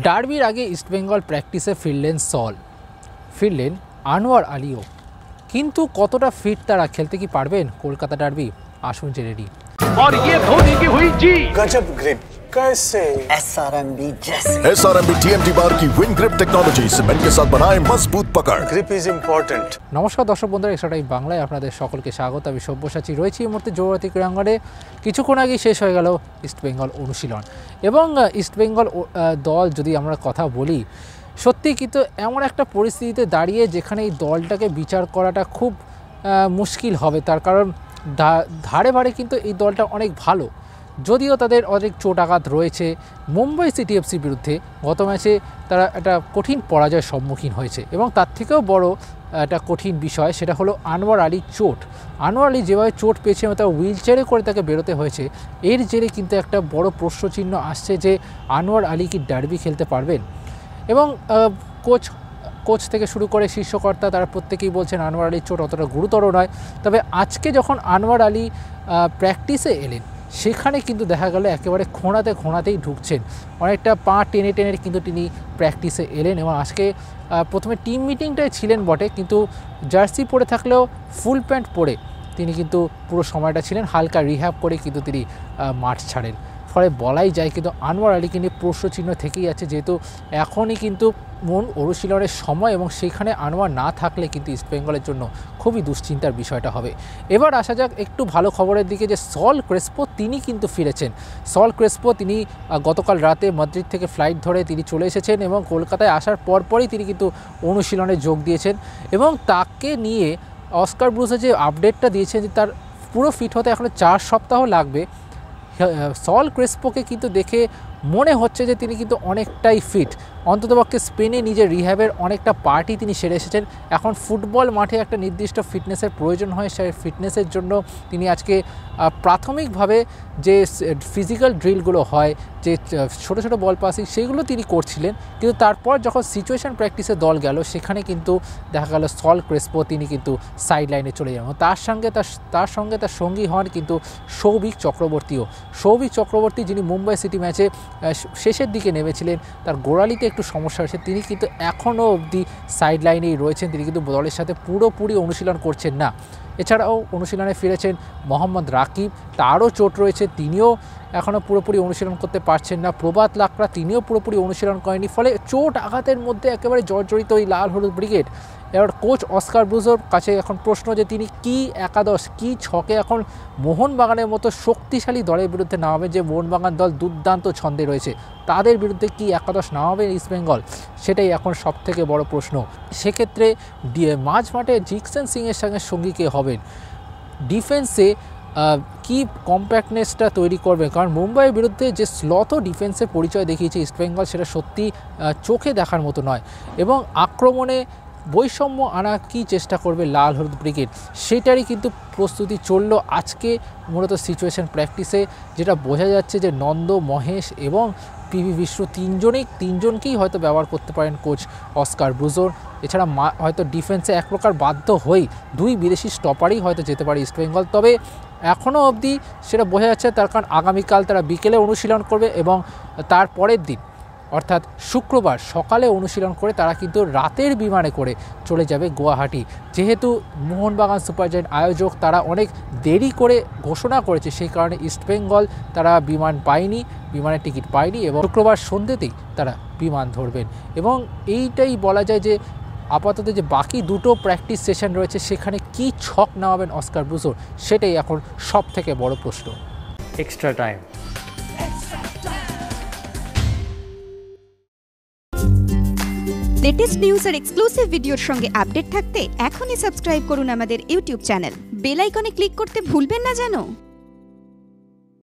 ডার্বির আগে ইস্টবেঙ্গল প্র্যাকটিসে ফিরলেন সল, ফিরলেন আনোয়ার আলীও, কিন্তু কতটা ফিট তারা, খেলতে কি পারবেন কলকাতা ডার্বি? আসুন জেনে নিই। और ये धोनी की हुई जी गजब ग्रिप कैसे SRMB जैसे SRMB TMT बार की विंग ग्रिप टेक्नोलॉजी सीमेंट के साथ बनाए मजबूत पकड़। Grip is important. নমস্কার দর্শক বন্ধুরা, এক্সট্রা টাইম বাংলায় আপনাদের সকলকে স্বাগত। আমি সব্যসাচী রয়েছি এই মুহূর্তে যুবভারতী ক্রীড়াঙ্গনে। কিছুক্ষণ আগেই শেষ হয়ে গেল ইস্টবেঙ্গল অনুশীলন এবং ইস্টবেঙ্গল দল যদি আমরা কথা বলি, সত্যি কিন্তু এমন একটা পরিস্থিতিতে দাঁড়িয়ে যেখানে এই দলটাকে বিচার করাটা খুব মুশকিল হবে। তার কারণ ধারে ভারে কিন্তু এই দলটা অনেক ভালো, যদিও তাদের অনেক চোট আঘাত রয়েছে। মুম্বাই সিটি এফসির বিরুদ্ধে গত ম্যাচে তারা একটা কঠিন পরাজয়ের সম্মুখীন হয়েছে এবং তার থেকেও বড় একটা কঠিন বিষয় সেটা হলো আনোয়ার আলীর চোট। আনোয়ার আলী যেভাবে চোট পেয়েছে এবং তার হুইল চেয়ারে করে তাকে বেরোতে হয়েছে, এর জেরে কিন্তু একটা বড় প্রশ্নচিহ্ন আসছে যে আনোয়ার আলী কি ডার্বি খেলতে পারবেন। এবং কোচ থেকে শুরু করে শীর্ষকর্তা তারা প্রত্যেকেই বলছেন আনোয়ার আলীর চোট অতটা গুরুতর নয়। তবে আজকে যখন আনোয়ার আলী প্র্যাকটিসে এলেন, সেখানে কিন্তু দেখা গেল একেবারে খোঁড়াতেই ঢুকছেন, অনেকটা পা টেনে কিন্তু তিনি প্র্যাকটিসে এলেন। এবং আজকে প্রথমে টিম মিটিংটাই ছিলেন বটে, কিন্তু জার্সি পরে থাকলেও ফুল প্যান্ট পরে তিনি কিন্তু পুরো সময়টা ছিলেন, হালকা রিহ্যাব করে কিন্তু তিনি মাঠ ছাড়েন। ফলে বলাই যায় কিন্তু আনোয়ার আলীকে নিয়ে প্রশ্নচিহ্ন থেকেই আছে, যেহেতু এখনই কিন্তু অনুশীলনের সময় এবং সেখানে আনোয়ার না থাকলে কিন্তু ইস্টবেঙ্গলের জন্য খুবই দুশ্চিন্তার বিষয়টা হবে। এবার আসা যাক একটু ভালো খবরের দিকে, যে সল ক্রেসপো তিনি কিন্তু ফিরেছেন। সল ক্রেসপো তিনি গতকাল রাতে মাদ্রিদ থেকে ফ্লাইট ধরে তিনি চলে এসেছেন এবং কলকাতায় আসার পরপরই তিনি কিন্তু অনুশীলনে যোগ দিয়েছেন। এবং তাকে নিয়ে অস্কার ব্রুসে যে আপডেটটা দিয়েছেন যে তার পুরো ফিট হতে এখনও 4 সপ্তাহ লাগবে, সল ক্রেসপোকে কিন্তু দেখে মনে হচ্ছে যে তিনি কিন্তু অনেকটাই ফিট। অন্ততপক্ষে স্পেনে নিজের রিহ্যাবের অনেকটা পার্টি তিনি সেরে এসেছেন। এখন ফুটবল মাঠে একটা নির্দিষ্ট ফিটনেসের প্রয়োজন হয়, সেই ফিটনেসের জন্য তিনি আজকে প্রাথমিকভাবে যে ফিজিক্যাল ড্রিলগুলো হয়, যে ছোটো ছোটো বল পাসিং, সেগুলো তিনি করছিলেন। কিন্তু তারপর যখন সিচুয়েশন প্র্যাকটিসে দল গেল, সেখানে কিন্তু দেখা গেল সল ক্রেসপো তিনি কিন্তু সাইড লাইনে চলে যান। তার সঙ্গে তার সঙ্গী হন কিন্তু সৌভিক চক্রবর্তী, যিনি মুম্বাই সিটি ম্যাচে শেষের দিকে নেমেছিলেন, তার গোড়ালিতে একটু সমস্যা হয়েছে, তিনি কিন্তু এখনও অবধি সাইড লাইনেই রয়েছেন, তিনি কিন্তু দলের সাথে পুরোপুরি অনুশীলন করছেন না। এছাড়াও অনুশীলনে ফিরেছেন মোহাম্মদ রাকিব, তারও চোট রয়েছে, তিনিও এখনও পুরোপুরি অনুশীলন করতে পারছেন না। প্রভাত লাকড়া তিনিও পুরোপুরি অনুশীলন করেনি। ফলে চোট আঘাতের মধ্যে একেবারে জর্জরিত এই লাল হলুদ ব্রিগেড। এবার কোচ অস্কার ব্রুজোর কাছে এখন প্রশ্ন যে তিনি কি একাদশ, কি ছকে এখন মোহনবাগানের মতো শক্তিশালী দলের বিরুদ্ধে নামাবেন, যে মোহনবাগান দল দুর্দান্ত ছন্দে রয়েছে, তাদের বিরুদ্ধে কি একাদশ নামাবে ইস্টবেঙ্গল, সেটাই এখন সবথেকে বড় প্রশ্ন। সেক্ষেত্রে মাঝ মাঠে জিকসন সিংয়ের সঙ্গী কে হবেন, ডিফেন্সে কি কম্প্যাক্টনেসটা তৈরি করবে, কারণ মুম্বাইয়ের বিরুদ্ধে যে স্লথ ডিফেন্সের পরিচয় দেখিয়েছে ইস্টবেঙ্গল, সেটা সত্যি চোখে দেখার মতো নয়। এবং আক্রমণে বৈষম্য আনা কি চেষ্টা করবে লাল হলুদ ব্রিগেড, সেটারই কিন্তু প্রস্তুতি চলল আজকে মূলত সিচুয়েশন প্র্যাকটিসে। যেটা বোঝা যাচ্ছে যে নন্দ, মহেশ এবং পিভি বিষ্ণু তিনজনকেই হয়তো ব্যবহার করতে পারেন কোচ অস্কার ব্রুজোর। এছাড়া হয়তো ডিফেন্সে এক প্রকার বাধ্য হয়েই 2 বিদেশি স্টপারই হয়তো যেতে পারে ইস্টবেঙ্গল। তবে এখনও অবধি সেটা বোঝা যাচ্ছে, তার কারণ আগামীকাল তারা বিকেলে অনুশীলন করবে এবং তার পরের দিন অর্থাৎ শুক্রবার সকালে অনুশীলন করে তারা কিন্তু রাতের বিমানে করে চলে যাবে গুয়াহাটি। যেহেতু মোহনবাগান সুপারজায়ান্ট আয়োজক তারা অনেক দেরি করে ঘোষণা করেছে, সেই কারণে ইস্টবেঙ্গল তারা বিমানের টিকিট পায়নি এবং শুক্রবার সন্ধ্যেতেই তারা বিমান ধরবেন। এবং এইটাই বলা যায় যে আপাতত যে বাকি 2টো প্র্যাকটিস সেশন রয়েছে, সেখানে কি ছক নেওয়াবেন অস্কার ব্রুজোর, সেটাই এখন সবথেকে বড় প্রশ্ন। Extra time. লেটেস্ট নিউজ আর এক্সক্লুসিভ ভিডিওর সঙ্গে আপডেট থাকতে এখনই সাবস্ক্রাইব করুন আমাদের ইউটিউব চ্যানেল। বেল আইকনে ক্লিক করতে ভুলবেন না যেন।